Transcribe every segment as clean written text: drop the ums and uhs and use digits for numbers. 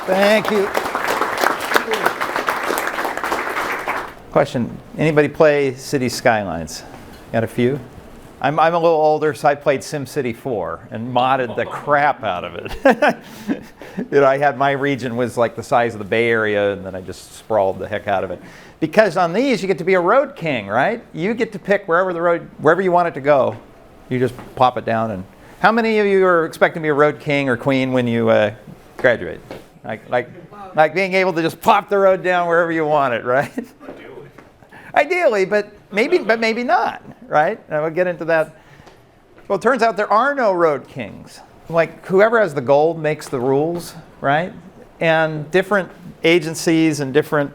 Thank you. Question, anybody play City Skylines? Got a few? I'm a little older, so I played SimCity 4 and modded the crap out of it. I had my region was like the size of the Bay Area, and then I just sprawled the heck out of it. Because on these, you get to be a road king, right? You get to pick wherever you want it to go. You just plop it down. And how many of you are expecting to be a road king or queen when you graduate? Like being able to just plop the road down wherever you want it, right? Ideally, but maybe not, right? And we'll get into that. Well, it turns out there are no road kings. Like whoever has the gold makes the rules, right? And different agencies and different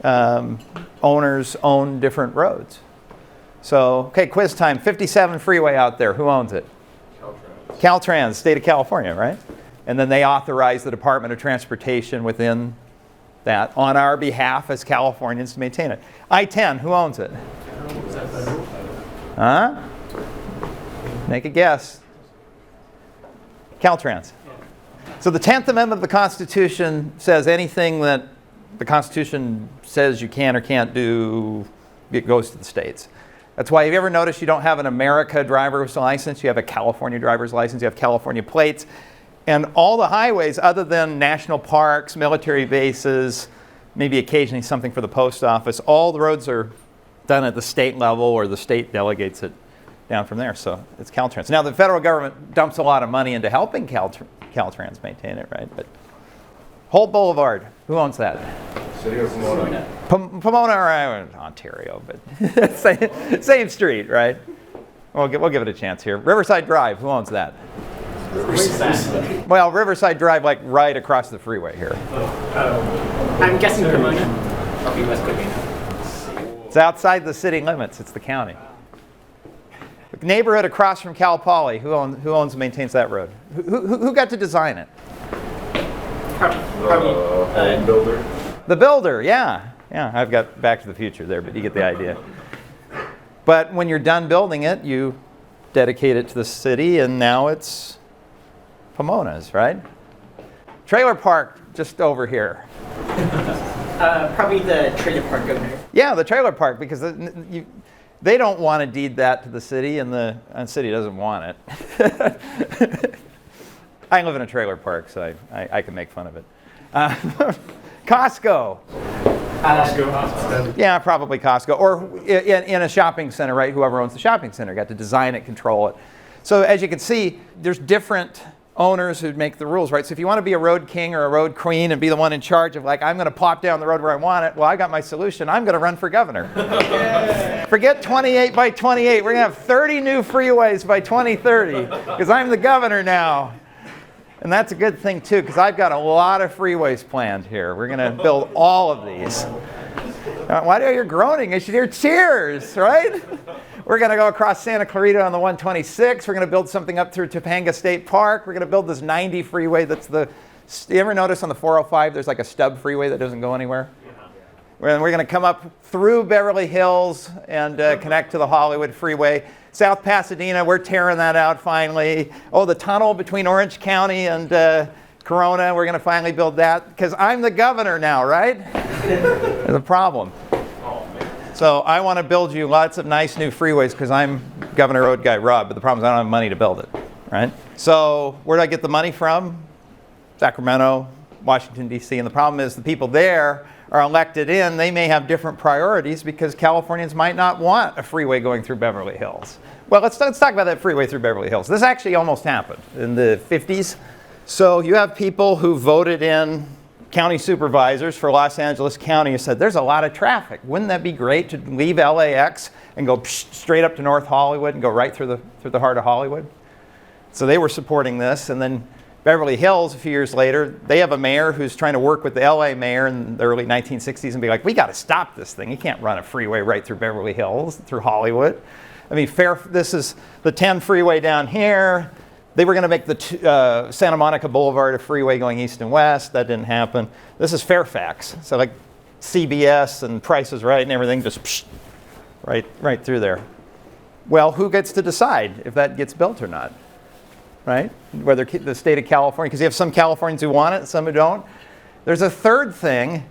owners own different roads. So, okay, quiz time. 57 freeway out there. Who owns it? Caltrans, state of California, right? And then they authorize the Department of Transportation within that on our behalf as Californians to maintain it. I-10, who owns it? Huh? Make a guess. Caltrans. So the 10th Amendment of the Constitution says anything that the Constitution says you can or can't do, it goes to the states. That's why, have you ever noticed you don't have an America driver's license? You have a California driver's license. You have California plates. And all the highways, other than national parks, military bases, maybe occasionally something for the post office, all the roads are done at the state level, or the state delegates it down from there. So it's Caltrans. Now, the federal government dumps a lot of money into helping Caltrans maintain it, right? But Holt Boulevard, who owns that? City of Pomona. Pomona or Ontario, but same street, right? We'll give it a chance here. Riverside Drive, who owns that? Riverside. Well, Riverside Drive, like right across the freeway here. I'm guessing Pomona. Probably West Covina. It's outside the city limits. It's the county. The neighborhood across from Cal Poly, who owns and maintains that road? Who got to design it? Home builder. The builder, yeah. Yeah, I've got Back to the Future there, but you get the idea. But when you're done building it, you dedicate it to the city, and now it's Pomona's, right? Trailer park just over here. Probably the trailer park owner. Yeah, the trailer park, because they don't want to deed that to the city, and the city doesn't want it. I live in a trailer park, so I can make fun of it. Costco. Yeah, probably Costco. Or in a shopping center, right? Whoever owns the shopping center got to design it, control it. So as you can see, there's different owners who make the rules, right? So if you want to be a road king or a road queen and be the one in charge of, like, I'm going to plop down the road where I want it, well, I got my solution. I'm going to run for governor. Forget 28 by 28. We're going to have 30 new freeways by 2030 because I'm the governor now. And that's a good thing, too, because I've got a lot of freeways planned here. We're going to build all of these. Why are you groaning? I should hear cheers, right? We're going to go across Santa Clarita on the 126. We're going to build something up through Topanga State Park. We're going to build this 90 freeway that's you ever notice on the 405 there's like a stub freeway that doesn't go anywhere? We're going to come up through Beverly Hills and connect to the Hollywood freeway. South Pasadena, we're tearing that out finally. Oh, the tunnel between Orange County and Corona, we're going to finally build that because I'm the governor now, right? There's a problem. So I want to build you lots of nice new freeways because I'm Governor Road Guy Rob, but the problem is I don't have money to build it, right? So where do I get the money from? Sacramento, Washington, D.C. And the problem is the people there are elected in, they may have different priorities because Californians might not want a freeway going through Beverly Hills. Well, let's talk about that freeway through Beverly Hills. This actually almost happened in the 50s. So you have people who voted in county supervisors for Los Angeles County who said, there's a lot of traffic. Wouldn't that be great to leave LAX and go straight up to North Hollywood and go right through the heart of Hollywood? So they were supporting this, and then Beverly Hills, a few years later, they have a mayor who's trying to work with the LA mayor in the early 1960s and be like, we got to stop this thing. You can't run a freeway right through Beverly Hills, through Hollywood. I mean, this is the 10 freeway down here. They were going to make the Santa Monica Boulevard a freeway going east and west. That didn't happen. This is Fairfax. So like CBS and Price is Right and everything just right through there. Well, who gets to decide if that gets built or not? right? Whether the state of California, because you have some Californians who want it, some who don't. There's a third thing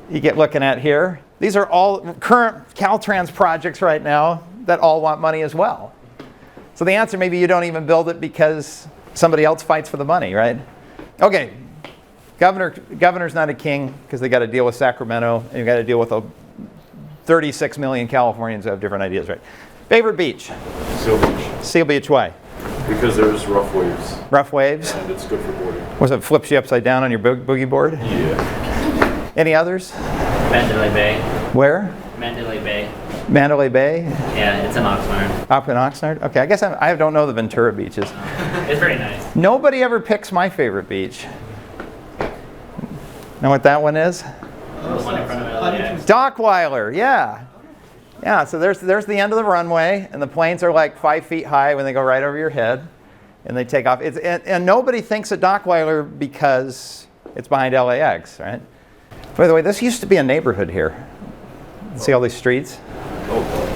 you get looking at here. These are all current Caltrans projects right now that all want money as well. So the answer, maybe you don't even build it because somebody else fights for the money, right? Okay, governor's not a king because they got to deal with Sacramento, and you got to deal with 36 million Californians who have different ideas, right? Favorite beach? Seal Beach. Seal Beach, why? Because there's rough waves. Rough waves? And it's good for boarding. Was it flips you upside down on your boogie board? Yeah. Any others? Mandalay Bay. Where? Mandalay Bay. Mandalay Bay? Yeah, it's in Oxnard. Up in Oxnard? Okay, I guess I don't know the Ventura beaches. It's very nice. Nobody ever picks my favorite beach. Know what that one is? The one in front of LAX. Dockweiler, yeah. Yeah, so there's the end of the runway, and the planes are like 5 feet high when they go right over your head, and they take off. And nobody thinks of Dockweiler because it's behind LAX, right? By the way, this used to be a neighborhood here. See all these streets?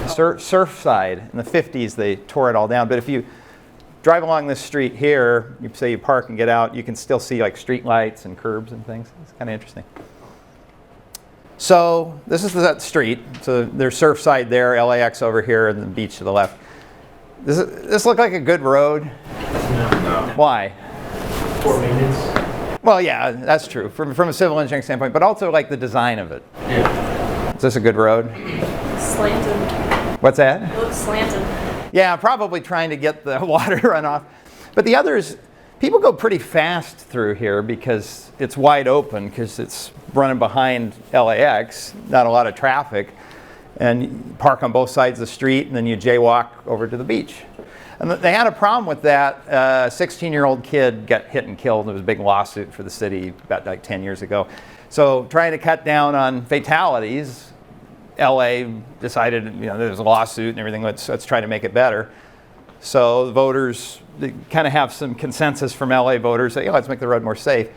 Surfside. In the 50s, they tore it all down. But if you drive along this street here, you say you park and get out, you can still see like street lights and curbs and things. It's kind of interesting. So this is that street. So there's Surfside there, LAX over here, and the beach to the left. Does this look like a good road? No. Why? For maintenance. Well, yeah, that's true from a civil engineering standpoint, but also like the design of it. Yeah. Is this a good road? Slanted. What's that? It looks slanted. Yeah, probably trying to get the water runoff. But the others, people go pretty fast through here because it's wide open, because it's running behind LAX, not a lot of traffic. And you park on both sides of the street, and then you jaywalk over to the beach. And they had a problem with that. A 16-year-old kid got hit and killed. There was a big lawsuit for the city about like 10 years ago. So trying to cut down on fatalities, LA decided, there's a lawsuit and everything, let's try to make it better. So the voters, they kind of have some consensus from LA voters that, let's make the road more safe.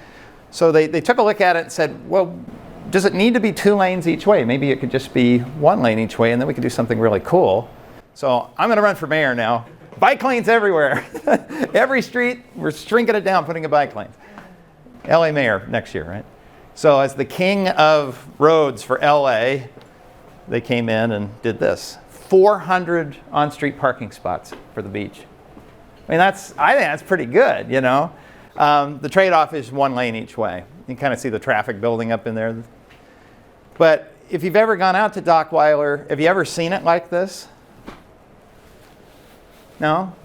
So they took a look at it and said, well, does it need to be 2 lanes each way? Maybe it could just be 1 lane each way, and then we could do something really cool. So I'm going to run for mayor now. Bike lanes everywhere. Every street, we're shrinking it down, putting a bike lanes. LA mayor next year, right? So as the king of roads for LA, they came in and did this. 400 on-street parking spots for the beach. I mean, I think that's pretty good, The trade-off is 1 lane each way. You can kind of see the traffic building up in there. But if you've ever gone out to Dockweiler, have you ever seen it like this? No?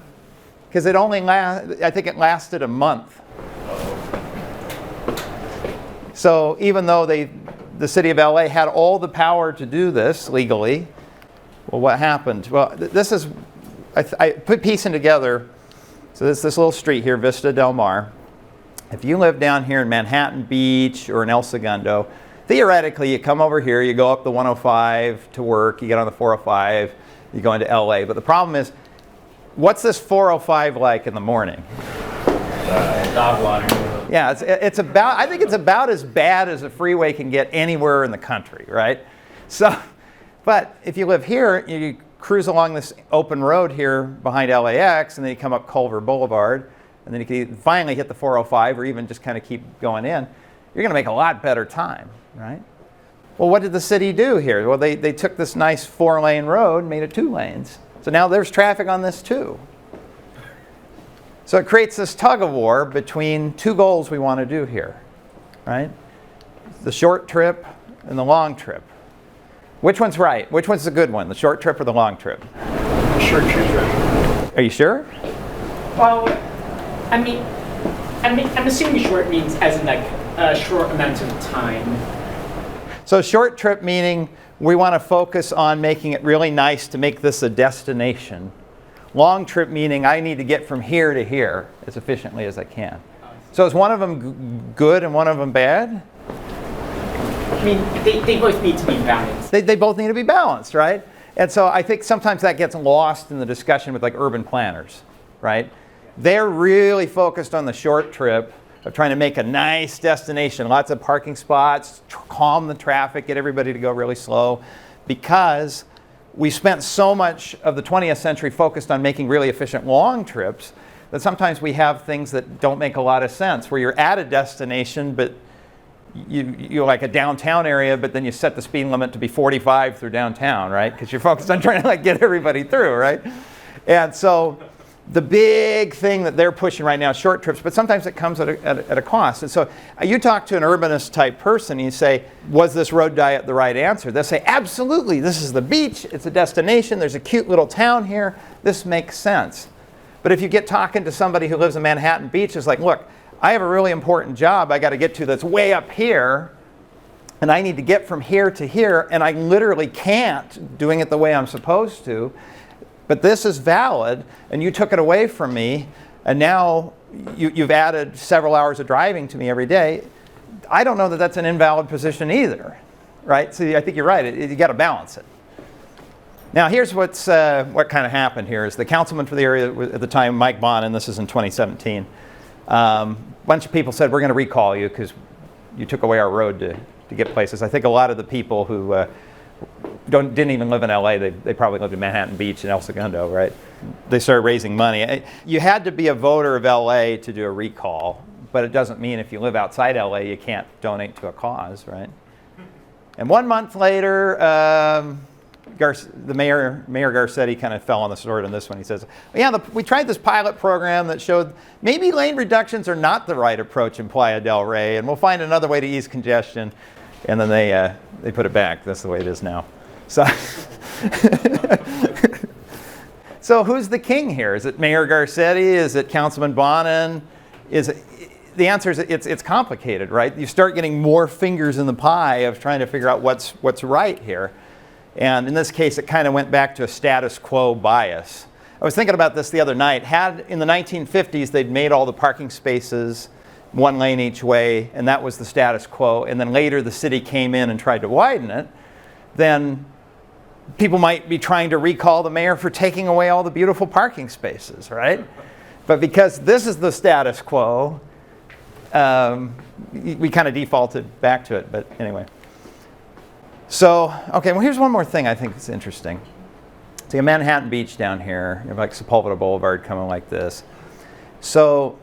Because I think it lasted a month. So even though the city of LA had all the power to do this legally, well, what happened? Well, this is, I put piecing together. So this little street here, Vista Del Mar. If you live down here in Manhattan Beach or in El Segundo, theoretically you come over here, you go up the 105 to work, you get on the 405, you go into LA. But the problem is, what's this 405 like in the morning? Dog water. Yeah, I think it's about as bad as a freeway can get anywhere in the country, right? So, but if you live here, you cruise along this open road here behind LAX, and then you come up Culver Boulevard, and then you can finally hit the 405 or even just kind of keep going in. You're going to make a lot better time, right? Well, what did the city do here? Well, they took this nice 4-lane road and made it 2 lanes. So now there's traffic on this too. So it creates this tug-of-war between 2 goals we want to do here, right? The short trip and the long trip. Which one's right? Which one's the good one? The short trip or the long trip? Short trip. Are you sure? Well, I'm assuming short means as in like a short amount of time. So short trip meaning we want to focus on making it really nice to make this a destination. Long trip meaning I need to get from here to here as efficiently as I can. So is one of them good and one of them bad? I mean, they both need to be balanced. They both need to be balanced, right? And so I think sometimes that gets lost in the discussion with like urban planners, right? They're really focused on the short trip of trying to make a nice destination, lots of parking spots, calm the traffic, get everybody to go really slow, because we spent so much of the 20th century focused on making really efficient long trips that sometimes we have things that don't make a lot of sense, where you're at a destination, but you're like a downtown area, but then you set the speed limit to be 45 through downtown, right? Because you're focused on trying to like get everybody through, right? And so the big thing that they're pushing right now is short trips, but sometimes it comes at a cost. And so you talk to an urbanist type person, and you say, was this road diet the right answer? They'll say, absolutely, this is the beach, it's a destination, there's a cute little town here, this makes sense. But if you get talking to somebody who lives in Manhattan Beach, it's like, look, I have a really important job I got to get to that's way up here, and I need to get from here to here, and I literally can't doing it the way I'm supposed to. But this is valid, and you took it away from me, and now you've added several hours of driving to me every day. I don't know that that's an invalid position either, right? So I think you're right. You got to balance it. Now here's what kind of happened here is the councilman for the area at the time, Mike Bond, and this is in 2017. A bunch of people said, we're going to recall you because you took away our road to get places. I think a lot of the people who didn't even live in LA, they probably lived in Manhattan Beach and El Segundo, right? They started raising money. You had to be a voter of LA to do a recall, but it doesn't mean if you live outside LA you can't donate to a cause, right? And 1 month later, the Mayor Garcetti kind of fell on the sword on this one. He says, yeah, we tried this pilot program that showed maybe lane reductions are not the right approach in Playa Del Rey, and we'll find another way to ease congestion. And then they put it back. That's the way it is now. So, so who's the king here? Is it Mayor Garcetti? Is it Councilman Bonin? The answer is it's complicated, right? You start getting more fingers in the pie of trying to figure out what's right here. And in this case, it kind of went back to a status quo bias. I was thinking about this the other night. Had in the 1950s they'd made all the parking spaces one lane each way, and that was the status quo, and then later the city came in and tried to widen it, then people might be trying to recall the mayor for taking away all the beautiful parking spaces, right? But because this is the status quo, we kind of defaulted back to it, but anyway. So, okay, well here's one more thing I think is interesting. So you have Manhattan Beach down here, you have like Sepulveda Boulevard coming like this. So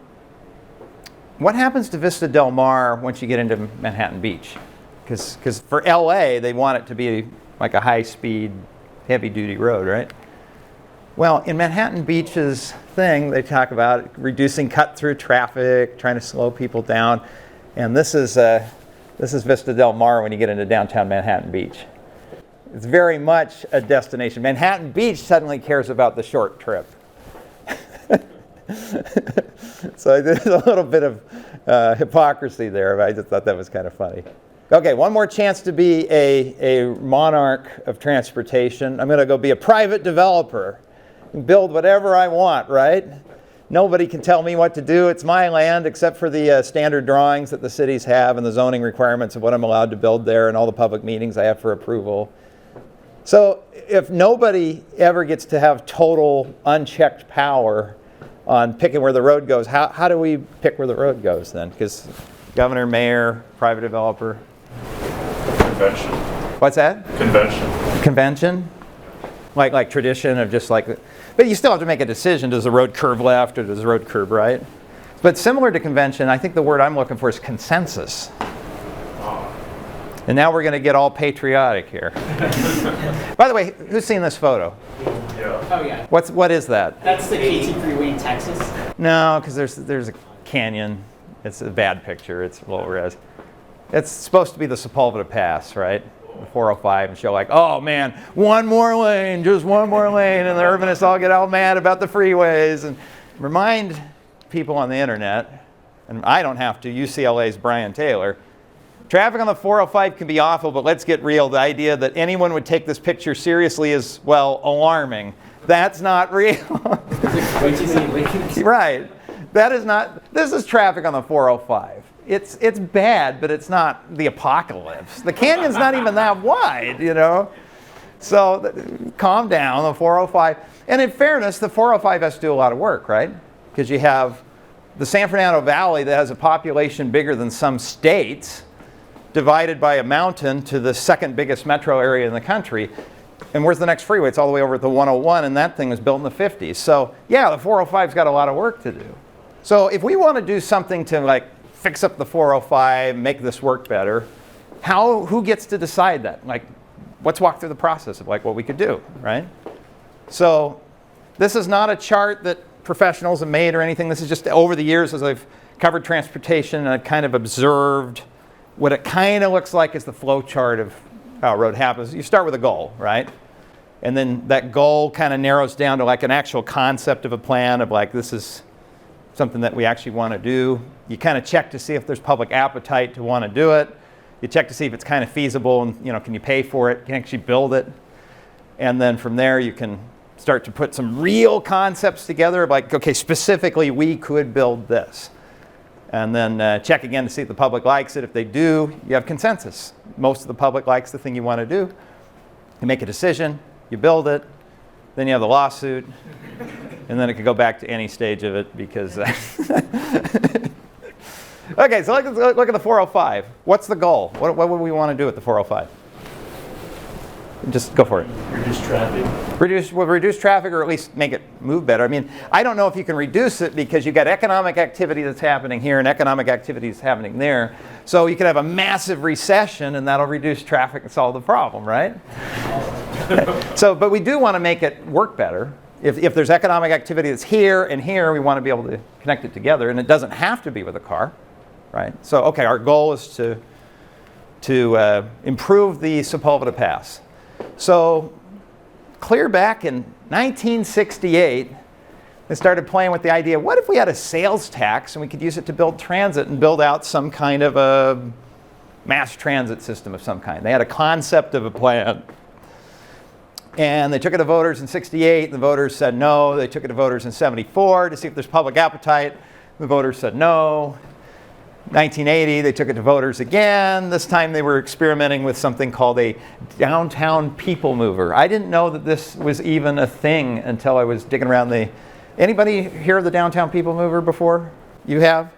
what happens to Vista Del Mar once you get into Manhattan Beach? Because for LA, they want it to be like a high-speed, heavy-duty road, right? Well, in Manhattan Beach's thing, they talk about reducing cut-through traffic, trying to slow people down. And this is Vista Del Mar when you get into downtown Manhattan Beach. It's very much a destination. Manhattan Beach suddenly cares about the short trip. So there's a little bit of hypocrisy there, but I just thought that was kind of funny. Okay, one more chance to be a monarch of transportation. I'm going to go be a private developer and build whatever I want, right? Nobody can tell me what to do. It's my land except for the standard drawings that the cities have and the zoning requirements of what I'm allowed to build there and all the public meetings I have for approval. So if nobody ever gets to have total unchecked power on picking where the road goes, how do we pick where the road goes then? Because governor, mayor, private developer. Convention. What's that? Convention. Convention? Like tradition of just like, but you still have to make a decision. Does the road curve left or does the road curve right? But similar to convention, I think the word I'm looking for is consensus. And now we're going to get all patriotic here. By the way, who's seen this photo? Yeah. Oh yeah. What is that? That's the KT freeway in Texas. No, because there's a canyon. It's a bad picture. It's low res. It's supposed to be the Sepulveda Pass, right? The 405 and show like, oh man, one more lane, just one more lane, and the urbanists all get all mad about the freeways. And remind people on the internet, and I don't have to, UCLA's Brian Taylor, traffic on the 405 can be awful, but let's get real. The idea that anyone would take this picture seriously is, well, alarming. That's not real. Way too many lanes. Right. That is not, this is traffic on the 405. It's bad, but it's not the apocalypse. The canyon's not even that wide, you know? So calm down, the 405. And in fairness, the 405 has to do a lot of work, right? Because you have the San Fernando Valley that has a population bigger than some states, divided by a mountain to the second biggest metro area in the country. And where's the next freeway? It's all the way over at the 101, and that thing was built in the 50s. So yeah, the 405's got a lot of work to do. So if we want to do something to like fix up the 405, make this work better, who gets to decide that? Like, let's walk through the process of like what we could do, right? So this is not a chart that professionals have made or anything. This is just over the years as I've covered transportation and I've kind of observed what it kind of looks like is the flow chart of how a road happens. You start with a goal, right? And then that goal kind of narrows down to like an actual concept of a plan of like, this is something that we actually want to do. You kind of check to see if there's public appetite to want to do it. You check to see if it's kind of feasible and, you know, can you pay for it? Can you actually build it? And then from there you can start to put some real concepts together of like, okay, specifically we could build this. And then check again to see if the public likes it. If they do, you have consensus. Most of the public likes the thing you want to do. You make a decision, you build it, then you have the lawsuit, and then it could go back to any stage of it because... Okay, so look at the 405. What's the goal? What would we want to do with the 405? Just go for it. Reduce traffic. Reduce traffic or at least make it move better. I mean, I don't know if you can reduce it because you've got economic activity that's happening here and economic activity that's happening there. So you could have a massive recession and that'll reduce traffic and solve the problem, right? But we do want to make it work better. If there's economic activity that's here and here, we want to be able to connect it together. And it doesn't have to be with a car, right? So, okay, our goal is to improve the Sepulveda Pass. So clear back in 1968, they started playing with the idea, what if we had a sales tax and we could use it to build transit and build out some kind of a mass transit system of some kind? They had a concept of a plan. And they took it to voters in 68. The voters said no. They took it to voters in 74 to see if there's public appetite. The voters said no. 1980, they took it to voters again. This time they were experimenting with something called a downtown people mover. I didn't know that this was even a thing until I was digging around Anybody hear of the downtown people mover before? You have?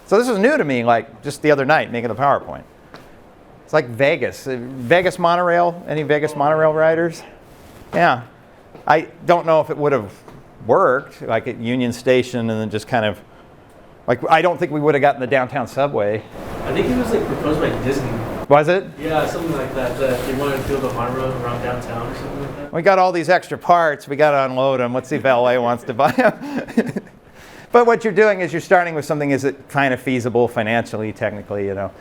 So this was new to me, like just the other night, making the PowerPoint. It's like Vegas. Vegas monorail? Any Vegas monorail riders? Yeah. I don't know if it would have worked, like at Union Station and then just kind of, like, I don't think we would have gotten the downtown subway. I think it was like proposed by Disney. Was it? Yeah, something like that. That they wanted to build a monorail around downtown or something like that. We got all these extra parts. We got to unload them. Let's see if LA wants to buy them. But what you're doing is you're starting with something, is it kind of feasible financially, technically, you know.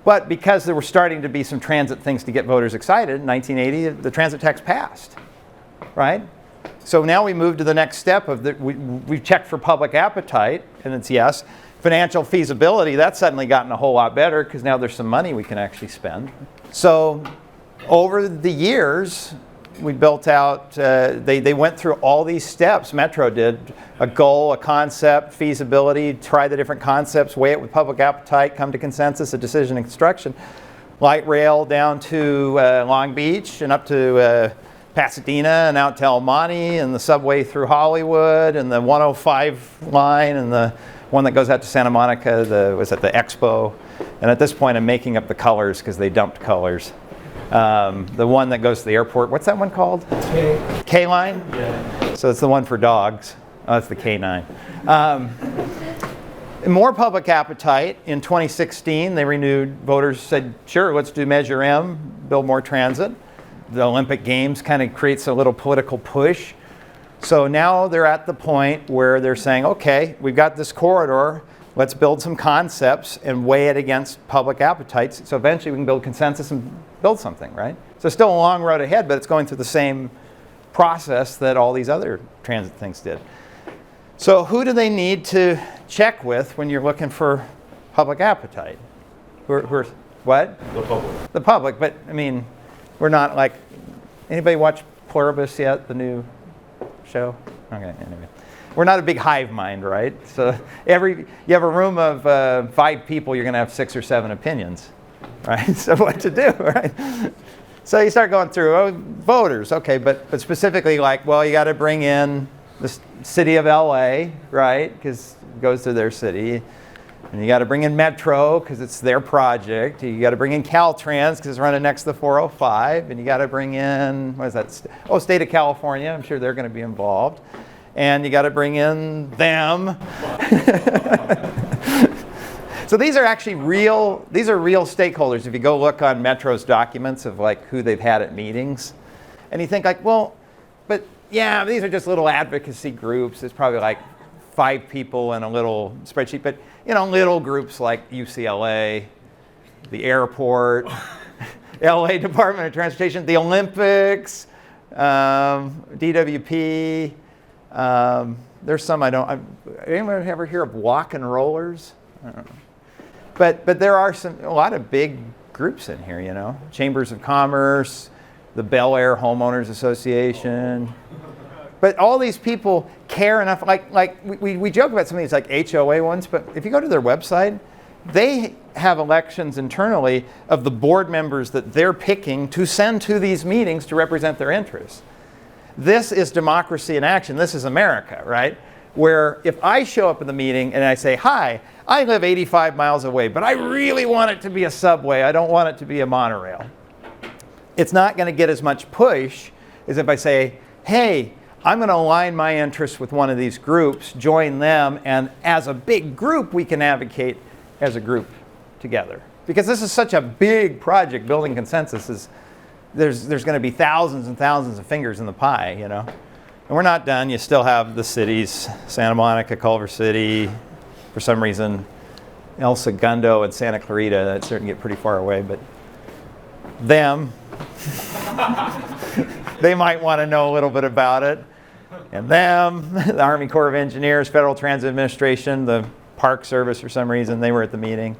But because there were starting to be some transit things to get voters excited, in 1980, the transit tax passed, right? So now we move to the next step of we've checked for public appetite, and it's yes. Financial feasibility, that's suddenly gotten a whole lot better because now there's some money we can actually spend. So over the years, we built out, they went through all these steps. Metro did a goal, a concept, feasibility, try the different concepts, weigh it with public appetite, come to consensus, a decision, and construction. Light rail down to Long Beach and up to Pasadena and out to El Monte, and the subway through Hollywood, and the 105 line, and the one that goes out to Santa Monica, was at the Expo. And at this point I'm making up the colors because they dumped colors. The one that goes to the airport, what's that one called? K-line? Yeah. So it's the one for dogs. Oh, it's the K9. More public appetite. In 2016, they renewed, voters said, sure, let's do Measure M, build more transit. The Olympic Games kind of creates a little political push. So now they're at the point where they're saying, okay, we've got this corridor, let's build some concepts and weigh it against public appetites. So eventually we can build consensus and build something, right? So still a long road ahead, but it's going through the same process that all these other transit things did. So who do they need to check with when you're looking for public appetite? Who's what? The public. The public, but I mean, we're not like, anybody watch Pluribus yet, the new show? Okay, anyway. We're not a big hive mind, right? So you have a room of 5 people, you're going to have 6 or 7 opinions, right? So what to do, right? So you start going through, voters, okay, but specifically like, well, you got to bring in the city of LA, right? Because it goes to their city. And you got to bring in Metro because it's their project. You got to bring in Caltrans because it's running next to the 405. And you got to bring in, what is that? State of California. I'm sure they're going to be involved. And you got to bring in them. So these are actually real stakeholders. If you go look on Metro's documents of like who they've had at meetings. And you think like, well, but yeah, these are just little advocacy groups. It's probably like 5 people in a little spreadsheet. But little groups like UCLA, the airport, LA Department of Transportation, the Olympics, DWP. There's some anyone ever hear of walk and rollers? I don't know. But there are a lot of big groups in here, Chambers of Commerce, the Bel Air Homeowners Association. But all these people care enough, we joke about some of these like HOA ones, but if you go to their website, they have elections internally of the board members that they're picking to send to these meetings to represent their interests. This is democracy in action. This is America, right? Where if I show up in the meeting and I say, hi, I live 85 miles away, but I really want it to be a subway. I don't want it to be a monorail. It's not going to get as much push as if I say, hey, I'm going to align my interests with one of these groups, join them, and as a big group, we can advocate as a group together. Because this is such a big project, building consensus there's going to be thousands and thousands of fingers in the pie, And we're not done. You still have the cities, Santa Monica, Culver City, for some reason, El Segundo and Santa Clarita. That's starting to get pretty far away, but them, they might want to know a little bit about it. And them, the Army Corps of Engineers, Federal Transit Administration, the Park Service, for some reason, they were at the meeting.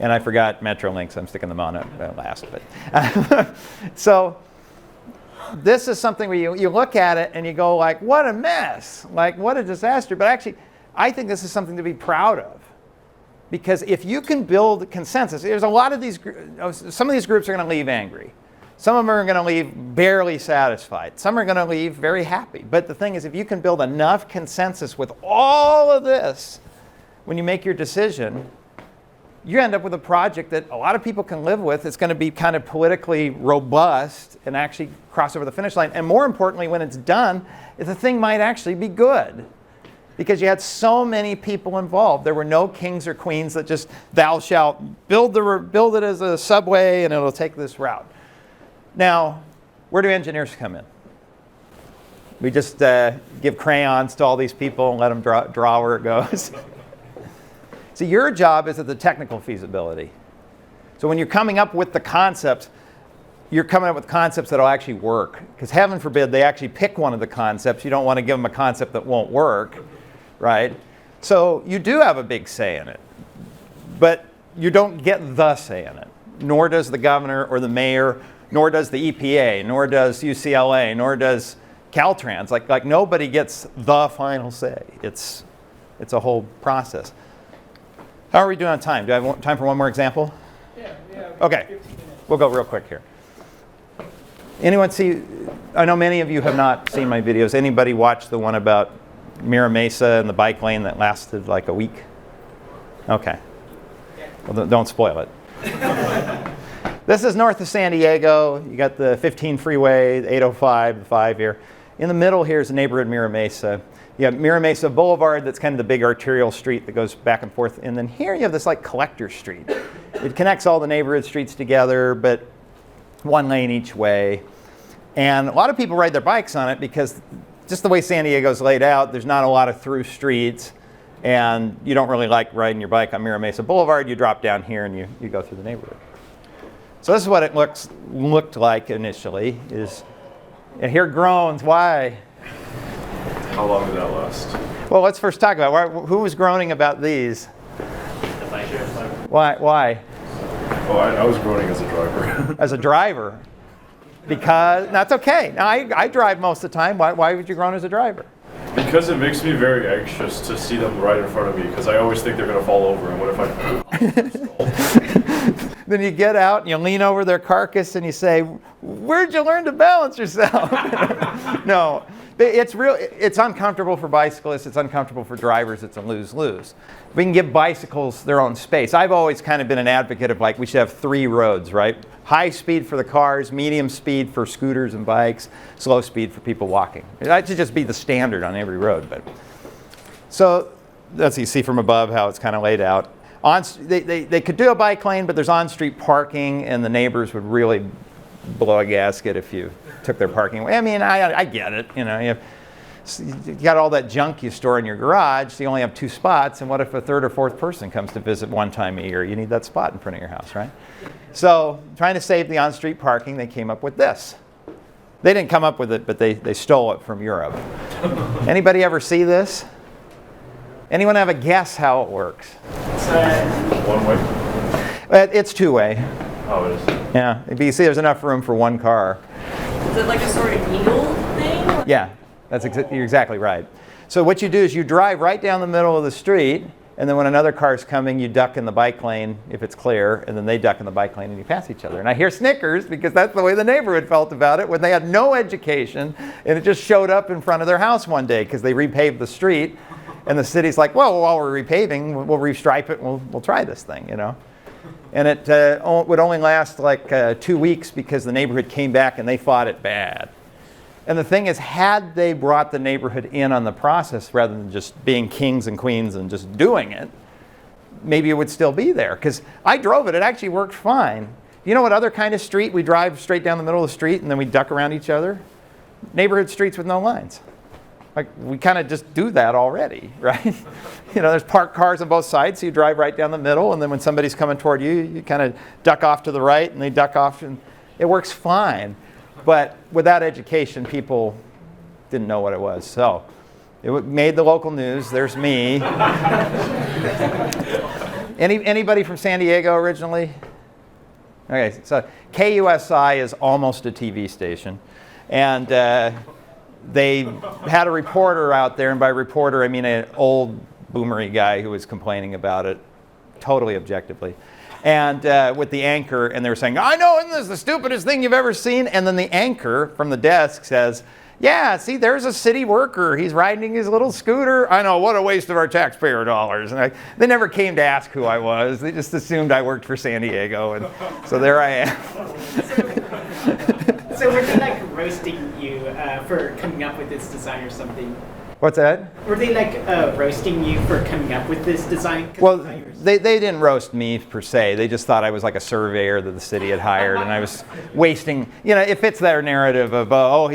And I forgot Metrolinx. I'm sticking them on it last. But so this is something where you look at it and you go like, what a mess. Like, what a disaster. But actually, I think this is something to be proud of. Because if you can build consensus, there's a lot of these, some of these groups are going to leave angry. Some of them are going to leave barely satisfied. Some are going to leave very happy. But the thing is, if you can build enough consensus with all of this, when you make your decision, you end up with a project that a lot of people can live with. It's going to be kind of politically robust and actually cross over the finish line. And more importantly, when it's done, the thing might actually be good. Because you had so many people involved. There were no kings or queens that just, thou shalt build it as a subway and it'll take this route. Now, where do engineers come in? We just give crayons to all these people and let them draw where it goes. So your job is at the technical feasibility. So when you're coming up with the concepts, you're coming up with concepts that will actually work. Because heaven forbid they actually pick one of the concepts. You don't want to give them a concept that won't work, right? So you do have a big say in it. But you don't get the say in it. Nor does the governor or the mayor, nor does the EPA, nor does UCLA, nor does Caltrans. Like nobody gets the final say. It's a whole process. How are we doing on time? Do I have time for one more example? Yeah. Okay. We'll go real quick here. Anyone see, I know many of you have not seen my videos. Anybody watch the one about Mira Mesa and the bike lane that lasted like a week? Okay. Well, don't spoil it. This is north of San Diego. You got the 15 freeway, the 805, the 5 here. In the middle here is the neighborhood Mira Mesa. You have Mira Mesa Boulevard, that's kind of the big arterial street that goes back and forth. And then here you have this like collector street. It connects all the neighborhood streets together, but one lane each way. And a lot of people ride their bikes on it because just the way San Diego's laid out, there's not a lot of through streets. And you don't really like riding your bike on Mira Mesa Boulevard. You drop down here and you go through the neighborhood. So this is what it looked like initially. And here groans. Why? How long did that last? Well, let's first talk about who was groaning about these. Why? Oh, I was groaning as a driver. As a driver. Because, that's okay. Now, I drive most of the time. Why would you groan as a driver? Because it makes me very anxious to see them right in front of me, because I always think they're going to fall over, and what if I then you get out and you lean over their carcass and you say, "Where'd you learn to balance yourself?" No, it's uncomfortable for bicyclists, it's uncomfortable for drivers, it's a lose-lose. We can give bicycles their own space. I've always kind of been an advocate of we should have 3 roads, right? High speed for the cars, medium speed for scooters and bikes, slow speed for people walking. That should just be the standard on every road. But so that's you see from above how it's kind of laid out. They could do a bike lane, but there's on-street parking, and the neighbors would really blow a gasket if you took their parking away. I mean, I get it. You got all that junk you store in your garage, so you only have 2 spots, and what if a 3rd or 4th person comes to visit one time a year? You need that spot in front of your house, right? So trying to save the on-street parking, they came up with this. They didn't come up with it, but they stole it from Europe. Anybody ever see this? Anyone have a guess how it works? One way? It's 2-way. Oh, it is. Yeah, but you see there's enough room for 1 car. Is it like a sort of needle thing? Yeah, you're exactly right. So what you do is you drive right down the middle of the street, and then when another car's coming, you duck in the bike lane if it's clear, and then they duck in the bike lane and you pass each other. And I hear snickers because that's the way the neighborhood felt about it when they had no education, and it just showed up in front of their house one day because they repaved the street, and the city's like, well, while we're repaving, we'll restripe it, and we'll try this thing, And it would only last 2 weeks because the neighborhood came back and they fought it bad. And the thing is, had they brought the neighborhood in on the process rather than just being kings and queens and just doing it, maybe it would still be there. Because I drove it. It actually worked fine. You know what other kind of street we drive straight down the middle of the street and then we duck around each other? Neighborhood streets with no lines. We kind of just do that already, right? There's parked cars on both sides, so you drive right down the middle, and then when somebody's coming toward you, you kind of duck off to the right, and they duck off, and it works fine. But without education, people didn't know what it was. So it made the local news. There's me. Anybody from San Diego originally? Okay, so KUSI is almost a TV station. And they had a reporter out there, and by reporter I mean an old boomery guy who was complaining about it, totally objectively. And with the anchor, and they were saying, "I know, isn't this the stupidest thing you've ever seen?" And then the anchor from the desk says, "Yeah, see, there's a city worker. He's riding his little scooter. I know, what a waste of our taxpayer dollars." And they never came to ask who I was. They just assumed I worked for San Diego, and so there I am. So were they roasting you for coming up with this design or something? What's that? Were they roasting you for coming up with this design? Well, they didn't roast me per se. They just thought I was like a surveyor that the city had hired, and I was wasting. It fits their narrative of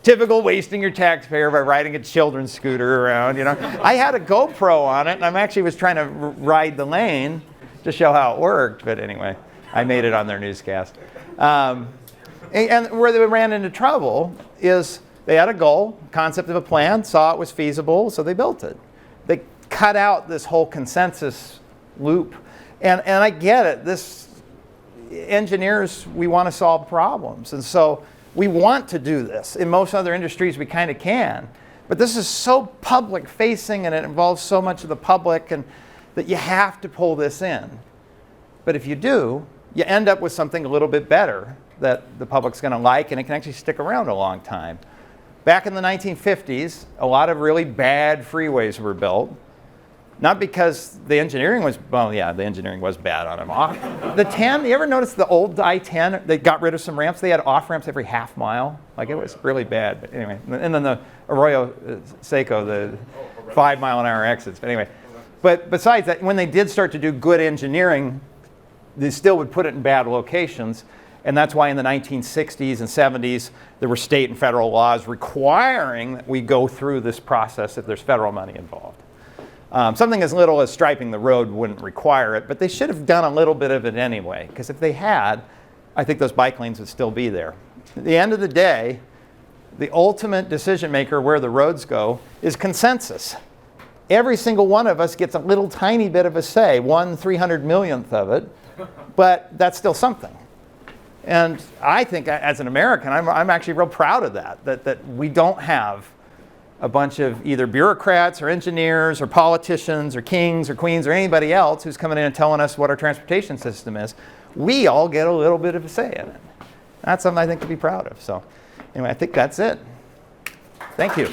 typical wasting your taxpayer by riding a children's scooter around. I had a GoPro on it, and I actually was trying to ride the lane to show how it worked. But anyway, I made it on their newscast. And where they ran into trouble is they had a goal, concept of a plan, saw it was feasible, so they built it. They cut out this whole consensus loop. And I get it. Engineers, we want to solve problems. And so we want to do this. In most other industries, we kind of can. But this is so public facing, and it involves so much of the public, and that you have to pull this in. But if you do, you end up with something a little bit better that the public's going to like, and it can actually stick around a long time. Back in the 1950s, a lot of really bad freeways were built. Not because the engineering was, the engineering was bad on them. The 10, you ever notice the old I-10, they got rid of some ramps? They had off-ramps every half mile. It was really bad. But anyway, and then the Arroyo Seco, the 5-mile-an-hour exits. But anyway, but besides that, when they did start to do good engineering, they still would put it in bad locations. And that's why in the 1960s and 70s, there were state and federal laws requiring that we go through this process if there's federal money involved. Something as little as striping the road wouldn't require it, but they should have done a little bit of it anyway, because if they had, I think those bike lanes would still be there. At the end of the day, the ultimate decision maker where the roads go is consensus. Every single one of us gets a little tiny bit of a say, 1/300 millionth of it, but that's still something. And I think as an American, I'm actually real proud of that we don't have a bunch of either bureaucrats or engineers or politicians or kings or queens or anybody else who's coming in and telling us what our transportation system is. we all get a little bit of a say in it. That's something I think to be proud of. So anyway, I think that's it. Thank you.